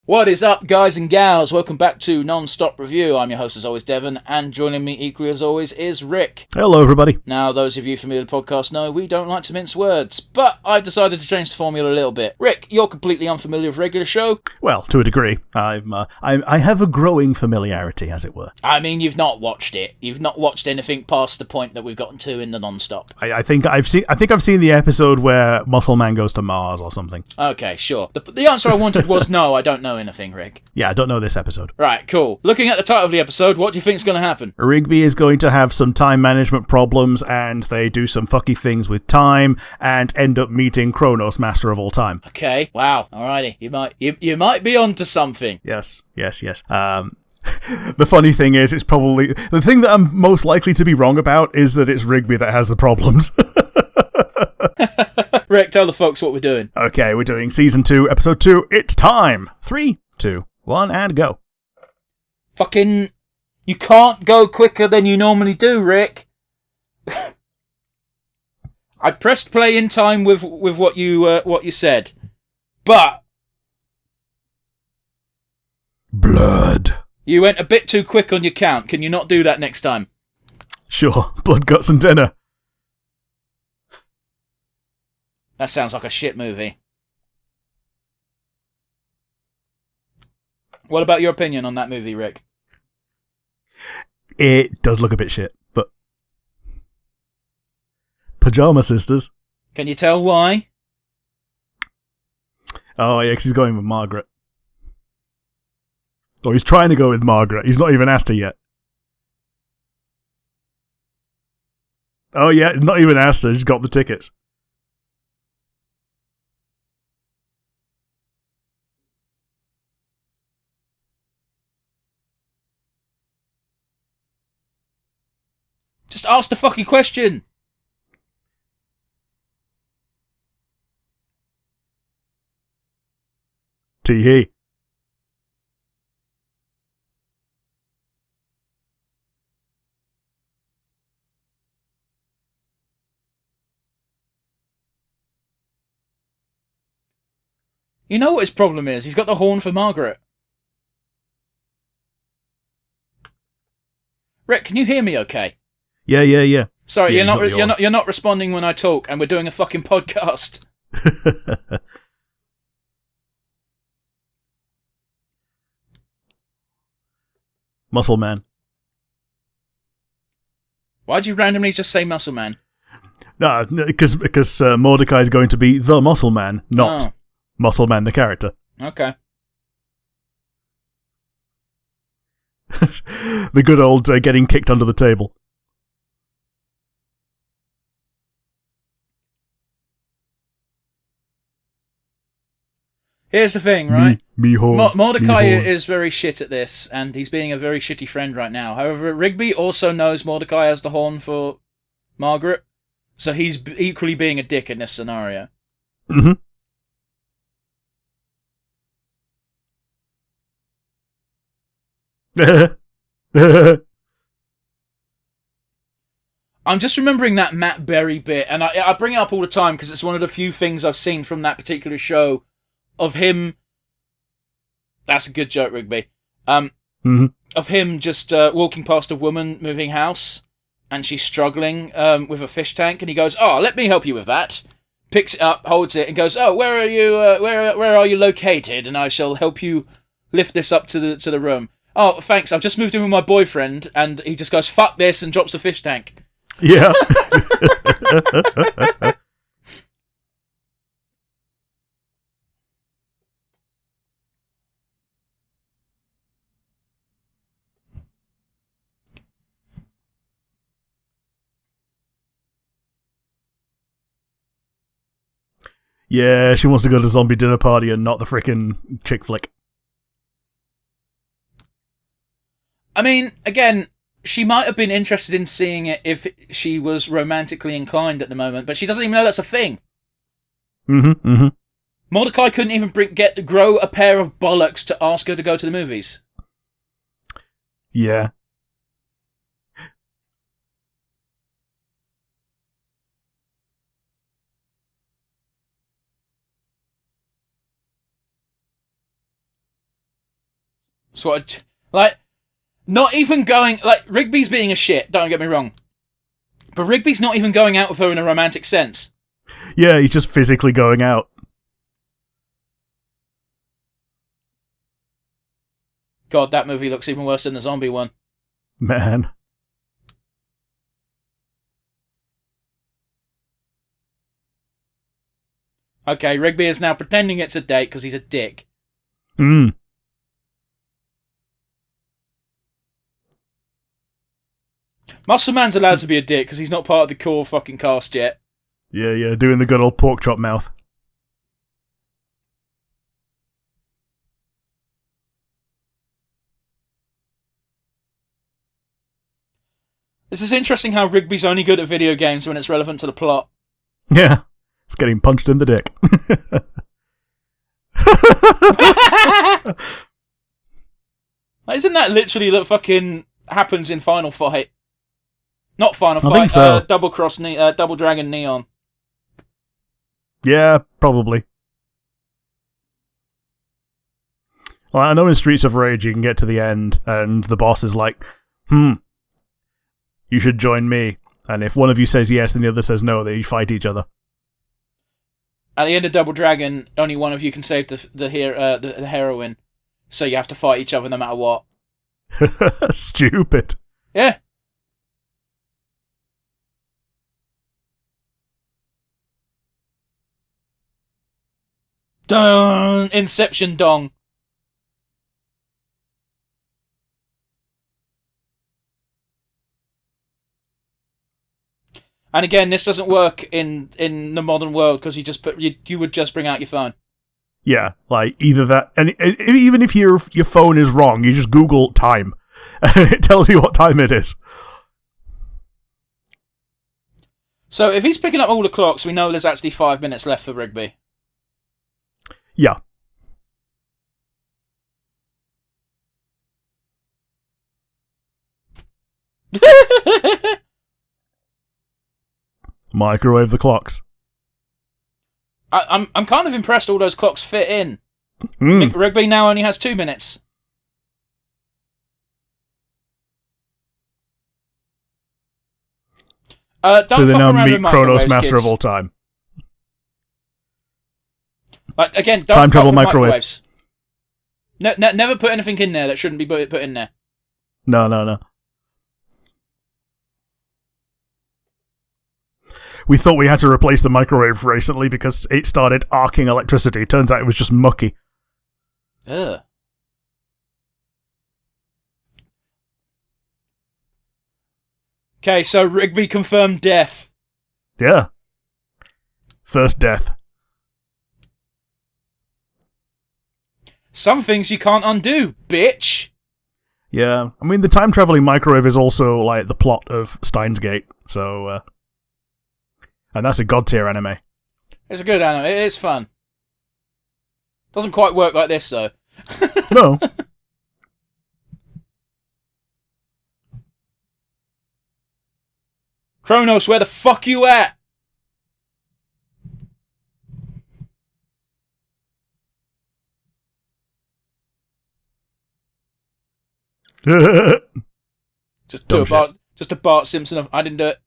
What is up, guys and gals? Welcome back to Nonstop Review. I'm your host, as always, Devon, and joining me equally as always is Rick. Hello, everybody. Now, those of you familiar with the podcast know we don't like to mince words, but I've decided to change the formula a little bit. Rick, you're completely unfamiliar with regular show. Well, to a degree. I have a growing familiarity, as it were. I mean, you've not watched it. You've not watched anything past the point that we've gotten to in the Nonstop. I think I've seen the episode where Muscle Man goes to Mars or something. Okay, sure. The answer I wanted was no, I don't know anything, Rick. Yeah, I don't know this episode. Right, cool. Looking at the title of the episode, what do you think's going to happen? Rigby is going to have some time management problems, and they do some fucky things with time, and end up meeting Kronos, master of all time. Okay, wow, alrighty. You might be onto something. Yes. The funny thing is, it's probably... The thing that I'm most likely to be wrong about is that it's Rigby that has the problems. Rick, tell the folks what we're doing. Okay, we're doing Season 2, Episode 2, It's Time! 3, 2, 1, and go. Fucking... You can't go quicker than you normally do, Rick. I pressed play in time with what you said. But... Blood. You went a bit too quick on your count. Can you not do that next time? Sure, blood, guts, and dinner. That sounds like a shit movie. What about your opinion on that movie, Rick? It does look a bit shit, but... Pajama Sisters. Can you tell why? Oh, yeah, 'cause he's going with Margaret. Or he's trying to go with Margaret. He's not even asked her yet. Oh, yeah, not even asked her. She's got the tickets. Just ask the fucking question. Tee-hee. You know what his problem is? He's got the horn for Margaret. Rick, can you hear me okay? Yeah. Sorry, Yeah, you're not responding when I talk, and we're doing a fucking podcast. Muscle Man. Why'd you randomly just say Muscle Man? No, because Mordecai is going to be the Muscle Man, not Muscle Man the character. Okay. The good old getting kicked under the table. Here's the thing, right? Mordecai me is very shit at this, and he's being a very shitty friend right now. However, Rigby also knows Mordecai has the horn for Margaret, so he's equally being a dick in this scenario. Mm-hmm. I'm just remembering that Matt Berry bit, and I bring it up all the time because it's one of the few things I've seen from that particular show of him. That's a good joke, Rigby. Of him just walking past a woman moving house, and she's struggling with a fish tank, and he goes, "Oh, let me help you with that." Picks it up, holds it, and goes, "Oh, where are you? Where are you located? And I shall help you lift this up to the room." "Oh, thanks. I've just moved in with my boyfriend," and he just goes, "Fuck this," and drops a fish tank. Yeah. Yeah, she wants to go to zombie dinner party and not the frickin' chick flick. I mean, again, she might have been interested in seeing it if she was romantically inclined at the moment, but she doesn't even know that's a thing. Mm-hmm. Mordecai couldn't even grow a pair of bollocks to ask her to go to the movies. Yeah. Like, not even going... Like, Rigby's being a shit, don't get me wrong. But Rigby's not even going out with her in a romantic sense. Yeah, he's just physically going out. God, that movie looks even worse than the zombie one. Man. Okay, Rigby is now pretending it's a date because he's a dick. Muscle Man's allowed to be a dick because he's not part of the core fucking cast yet. Yeah, doing the good old pork chop mouth. This is interesting how Rigby's only good at video games when it's relevant to the plot. Yeah, it's getting punched in the dick. Isn't that literally that fucking happens in Final Fight? Not Final Fight, I think so. Double Dragon Neon. Yeah, probably. Well, I know in Streets of Rage you can get to the end and the boss is like, you should join me. And if one of you says yes and the other says no, they fight each other. At the end of Double Dragon, only one of you can save the heroine. So you have to fight each other no matter what. Stupid. Yeah. Dong! Inception dong. And again, this doesn't work in the modern world because you would just bring out your phone. Yeah, like either that, and even if your phone is wrong, you just Google time, and it tells you what time it is. So if he's picking up all the clocks, we know there's actually 5 minutes left for Rigby. Yeah. Microwave the clocks. I'm kind of impressed all those clocks fit in. Rigby now only has 2 minutes. So they now meet Kronos, master of all time. Again, don't time travel microwaves. Never put anything in there that shouldn't be put in there. No. We thought we had to replace the microwave recently because it started arcing electricity. Turns out it was just mucky. Ugh. Okay, so Rigby confirmed death. Yeah. First death. Some things you can't undo, bitch. Yeah, I mean, the time-traveling microwave is also, like, the plot of Steins Gate, so, and that's a god-tier anime. It's a good anime. It is fun. Doesn't quite work like this, though. No. Kronos, where the fuck you at? Just a Bart Simpson of I didn't do it.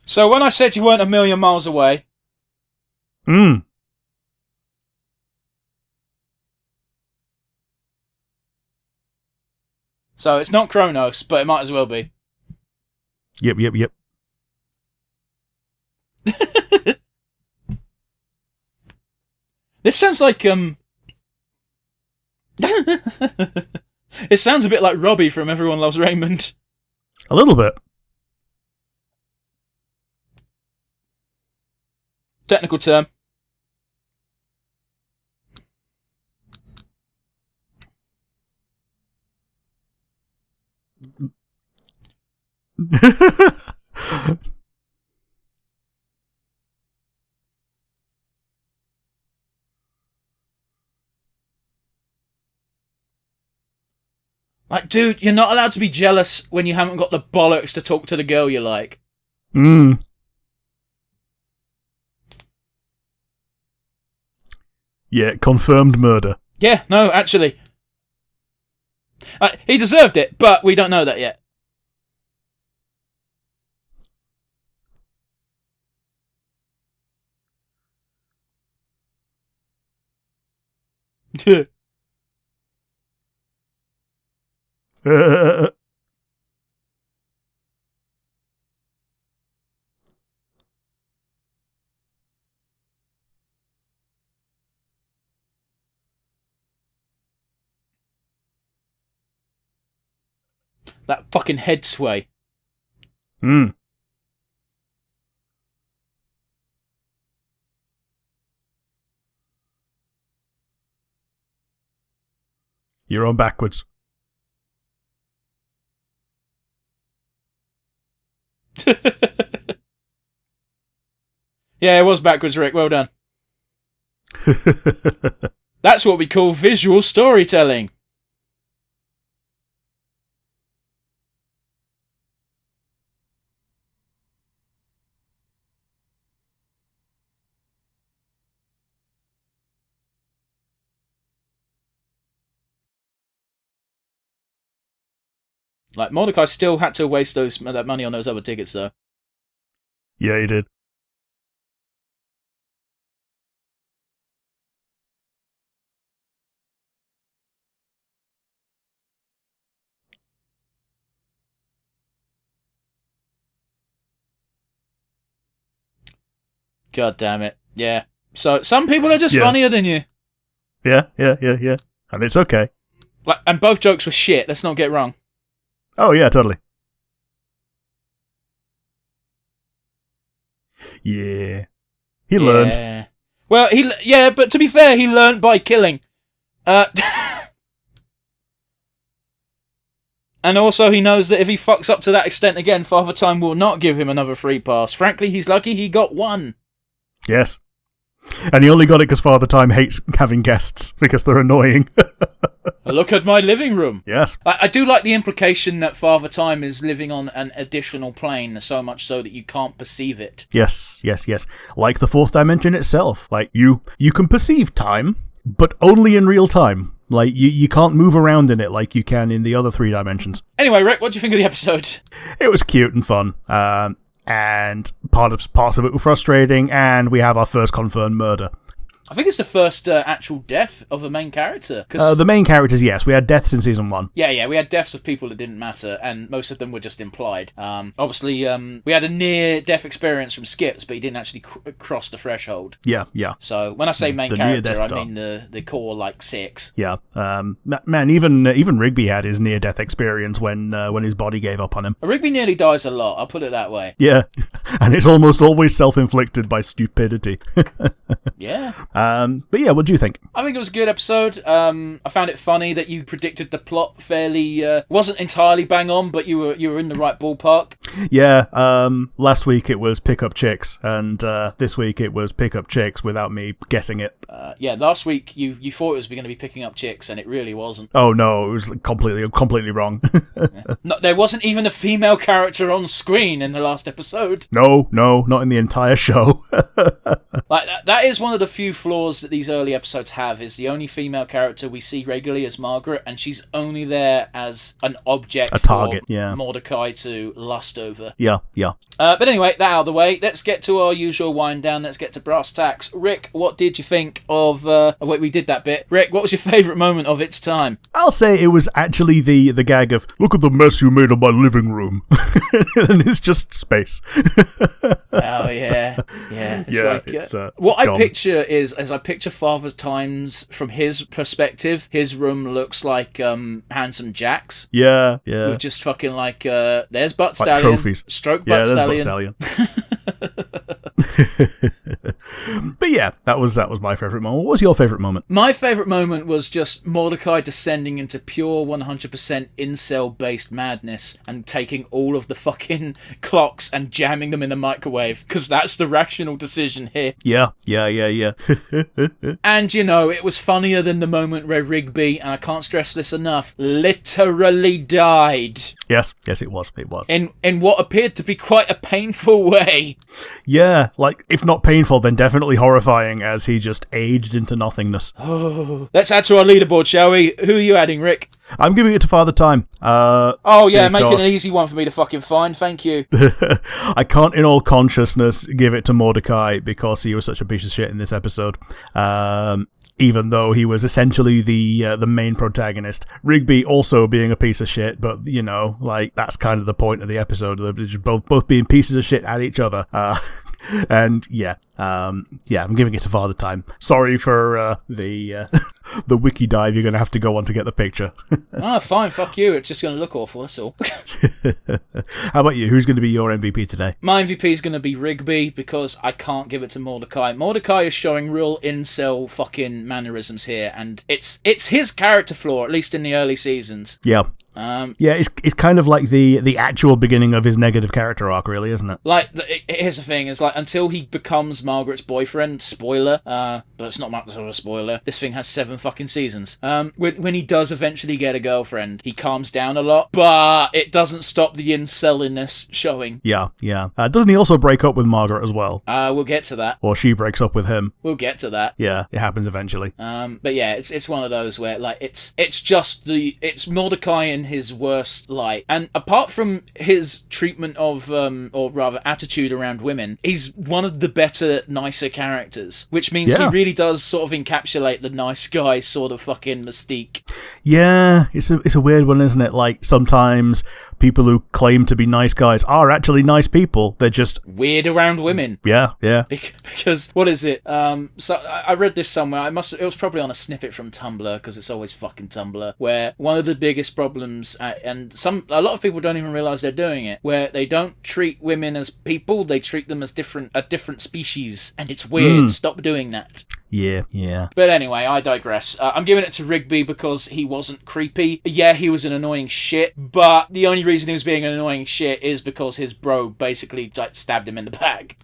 So when I said you weren't a million miles away. So it's not Kronos, but it might as well be. Yep. This sounds like it sounds a bit like Robbie from Everyone Loves Raymond. A little bit. Technical term. Like, dude, you're not allowed to be jealous when you haven't got the bollocks to talk to the girl you like. Yeah, confirmed murder. Yeah, no, actually. He deserved it, but we don't know that yet. That fucking head sway. Hmm. You're on backwards. Yeah, it was backwards, Rick. Well done. That's what we call visual storytelling. Like, Mordecai still had to waste that money on those other tickets, though. Yeah, he did. God damn it. Yeah. So, some people are just funnier than you. Yeah. And it's okay. Like, and both jokes were shit, let's not get wrong. Oh, yeah, totally. Yeah. He learned. Well, but to be fair, he learned by killing. And also, he knows that if he fucks up to that extent again, Father Time will not give him another free pass. Frankly, he's lucky he got one. Yes. And he only got it because Father Time hates having guests, because they're annoying. Look at my living room. Yes. I do like the implication that Father Time is living on an additional plane, so much so that you can't perceive it. Yes. Like the fourth dimension itself. Like, you can perceive time, but only in real time. Like, you can't move around in it like you can in the other 3 dimensions. Anyway, Rick, what do you think of the episode? It was cute and fun. And parts of it were frustrating, and we have our first confirmed murder. I think it's the first actual death of a main character. The main characters, yes. We had deaths in season 1. Yeah, we had deaths of people that didn't matter, and most of them were just implied. Obviously, we had a near-death experience from Skips, but he didn't actually cross the threshold. Yeah. So when I say main character, I mean the core, 6. Yeah. Man, even Rigby had his near-death experience when his body gave up on him. Rigby nearly dies a lot, I'll put it that way. Yeah, and it's almost always self-inflicted by stupidity. Yeah. But yeah, what do you think? I think it was a good episode. I found it funny that you predicted the plot fairly wasn't entirely bang on, but you were in the right ballpark. Yeah. Last week it was pick up chicks, and this week it was pick up chicks without me guessing it. Last week you thought it was going to be picking up chicks, and it really wasn't. Oh no, it was completely wrong. Yeah. No, there wasn't even a female character on screen in the last episode. No, not in the entire show. That is one of the few flaws that these early episodes have, is the only female character we see regularly is Margaret, and she's only there as an object, a target, for Mordecai to lust over. Yeah. But anyway, that out of the way, let's get to our usual wind down. Let's get to brass tacks. Rick, what did you think of... wait, we did that bit. Rick, what was your favourite moment of its time? I'll say it was actually the gag of, look at the mess you made of my living room. And it's just space. Oh, yeah. It's what I picture is, as I picture Father Time's, from his perspective, his room looks like Handsome Jack's. Yeah. With just fucking there's Butt Stallion. Trophies. Stroke Butt Butt Stallion. Stallion. But yeah, that was my favourite moment. What was your favourite moment? My favourite moment was just Mordecai descending into pure 100% incel-based madness and taking all of the fucking clocks and jamming them in the microwave, because that's the rational decision here. Yeah. And, it was funnier than the moment where Rigby, and I can't stress this enough, literally died. Yes, it was. In what appeared to be quite a painful way. Yeah, Yeah, like, if not painful, then definitely horrifying as he just aged into nothingness. Let's add to our leaderboard, shall we? Who are you adding, Rick? I'm giving it to Father Time. Make it an easy one for me to fucking find, thank you. I can't in all consciousness give it to Mordecai because he was such a piece of shit in this episode. Even though he was essentially the main protagonist. Rigby also being a piece of shit, but, you know, like, that's kind of the point of the episode. They're just both being pieces of shit at each other. And, I'm giving it to Father Time. Sorry for the wiki dive you're going to have to go on to get the picture. Fine, fuck you. It's just going to look awful, that's all. How about you? Who's going to be your MVP today? My MVP is going to be Rigby, because I can't give it to Mordecai. Mordecai is showing real incel fucking mannerisms here, and it's his character flaw, at least in the early seasons. Yeah. It's kind of like the actual beginning of his negative character arc, really, isn't it? Like, here's the thing, is like, until he becomes Margaret's boyfriend, spoiler, but it's not much of a spoiler, this thing has 7 fucking seasons. When he does eventually get a girlfriend, he calms down a lot, but it doesn't stop the inceliness showing. Yeah. Doesn't he also break up with Margaret as well? We'll get to that. Or she breaks up with him. We'll get to that. Yeah, it happens eventually. But yeah, it's one of those where, like, it's Mordecai in his worst light. And apart from his treatment of, or rather attitude around women, he's one of the better, nicer characters, which means he really does sort of encapsulate the nice guy sort of fucking mystique. Yeah, it's a weird one, isn't it? Like, sometimes people who claim to be nice guys are actually nice people. They're just weird around women. Yeah. Because what is it? So I read this somewhere. It was probably on a snippet from Tumblr, because it's always fucking Tumblr, where one of the biggest problems, and a lot of people don't even realize they're doing it, where they don't treat women as people, they treat them as a different species, and it's weird. Stop doing that. Yeah. But anyway, I digress. I'm giving it to Rigby because he wasn't creepy. Yeah, he was an annoying shit, but the only reason he was being an annoying shit is because his bro basically, like, stabbed him in the back.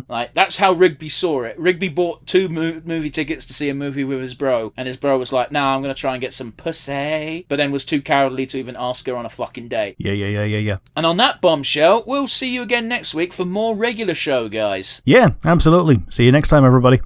Like, that's how Rigby saw it. Rigby bought 2 movie tickets to see a movie with his bro, and his bro was like, "Nah, I'm gonna try and get some pussy," but then was too cowardly to even ask her on a fucking date. Yeah. And on that bombshell, we'll see you again next week for more regular show, guys. Yeah, absolutely. See you next time, everybody.